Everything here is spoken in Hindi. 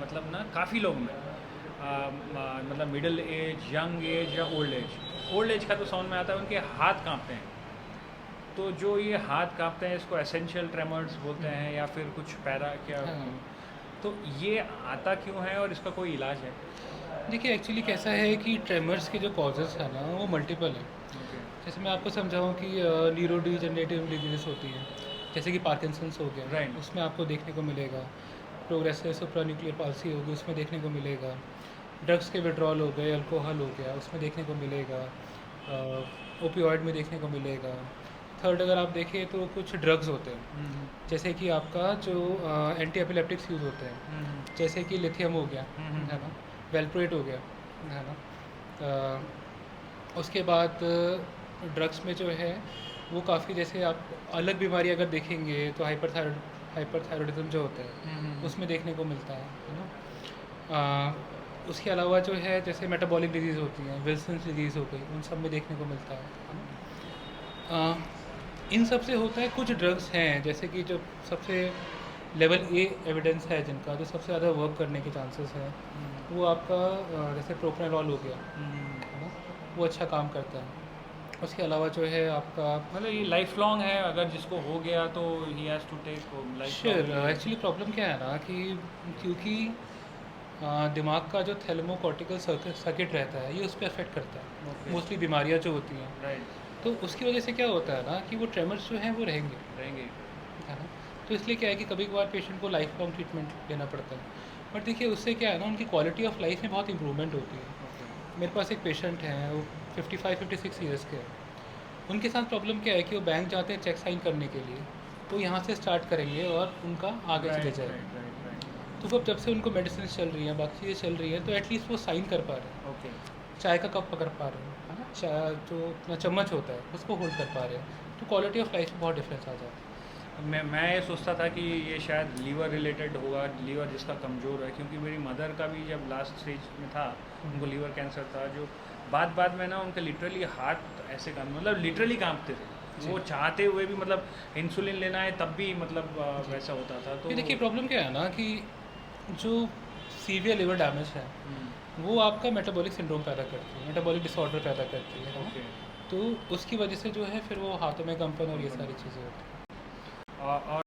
मतलब ना काफ़ी लोग में मतलब मिडिल एज, यंग एज या ओल्ड एज का तो समझ में आता है, उनके हाथ कांपते हैं। तो जो ये हाथ कांपते हैं इसको एसेंशियल ट्रेमर्स बोलते हैं या फिर कुछ पैरा क्या, हाँ, तो ये आता क्यों है और इसका कोई इलाज है? देखिए एक्चुअली कैसा है कि ट्रेमर्स के जो कॉजेज़ हैं ना वो मल्टीपल हैं। ओके। जैसे मैं आपको समझाऊँ कि न्यूरो डिजेनरेटिव डिजीज़ होती हैं, जैसे कि पार्किंसंस हो गया, राइट। उसमें आपको देखने को मिलेगा। प्रोग्रेसिव सुप्रान्यूक्लियर पाल्सी होगी, उसमें देखने को मिलेगा। ड्रग्स के विड्रॉल हो गए, अल्कोहल हो गया, उसमें देखने को मिलेगा। ओपियोइड में देखने को मिलेगा। थर्ड अगर आप देखें तो कुछ ड्रग्स होते हैं, हम्म। जैसे कि आपका जो एंटी एपिलेप्टिक्स यूज़ होते हैं, हम्म। जैसे कि लिथियम हो गया, है ना, हम्म। वेलप्रोएट हो गया, है ना। उसके बाद ड्रग्स में जो है वो काफ़ी, जैसे आप अलग बीमारी अगर देखेंगे तो हाइपरथायरॉयडिज्म जो होता है हम्म। उसमें देखने को मिलता है ना। उसके अलावा जो है जैसे मेटाबॉलिक डिजीज़ होती हैं, विल्सन डिजीज़ हो गई, उन सब में देखने को मिलता है ना। अ, इन सब से होता है, कुछ ड्रग्स हैं जैसे कि जो सबसे लेवल ए एविडेंस है जिनका जो सबसे ज़्यादा वर्क करने के चांसेस हैं, वो आपका जैसे प्रोप्रानोल हो गया, है ना, वो अच्छा काम करता है। उसके अलावा जो है आपका मतलब ये लाइफ लॉन्ग है, अगर जिसको हो गया तो he has to take life long sure, ये। एक्चुअली प्रॉब्लम क्या है ना कि क्योंकि दिमाग का जो थैलेमोकॉर्टिकल सर्किट रहता है ये उस पर अफेक्ट करता है ओके। मोस्टली बीमारियां जो होती हैं। राइट। तो उसकी वजह से क्या होता है ना कि वो ट्रेमर्स जो हैं वो रहेंगे, रहेंगे। है ना। तो इसलिए क्या है कि कभी कभार पेशेंट को लाइफ लॉन्ग ट्रीटमेंट लेना पड़ता है। बट देखिए उससे क्या है ना, उनकी क्वालिटी ऑफ लाइफ में बहुत इंप्रूवमेंट होती है। ओके। मेरे पास एक पेशेंट हैं, वो 55-56 ईयर्स के हैं। उनके साथ प्रॉब्लम क्या है कि वो बैंक जाते हैं चेक साइन करने के लिए, तो यहाँ से स्टार्ट करेंगे और उनका आगे चले राइट जाएगा। Right right right. तो वो जब से उनको मेडिसिन चल रही हैं, बाकी चीज़ें चल रही हैं, तो एटलीस्ट वो साइन कर पा रहे हैं, ओके। चाय का कप पकड़ पा रहे हैं, है ना, चाय जो अपना चम्मच होता है उसको होल्ड कर पा रहे हैं, तो क्वालिटी ऑफ लाइफ में बहुत डिफरेंस आ जाता है। मैं ये सोचता था कि ये शायद लीवर रिलेटेड होगा, लीवर जिसका कमज़ोर है, क्योंकि मेरी मदर का भी जब लास्ट स्टेज में था, हम्म, उनको लीवर कैंसर था, जो बाद में ना उनके लिटरली हार्ट ऐसे काम, मतलब लिटरली कांपते थे। जी वो चाहते हुए भी, मतलब इंसुलिन लेना है तब भी, मतलब जी। वैसा होता था तो। ये देखिए प्रॉब्लम क्या है ना कि जो सीवियर लिवर डैमेज है वो आपका मेटाबॉलिक सिंड्रोम पैदा करती है, मेटाबॉलिक डिसऑर्डर पैदा करती है ना। ओके। तो उसकी वजह से जो है फिर वो हाथों में कंपन और ये सारी कंपनी। चीज़ें होती हैं। और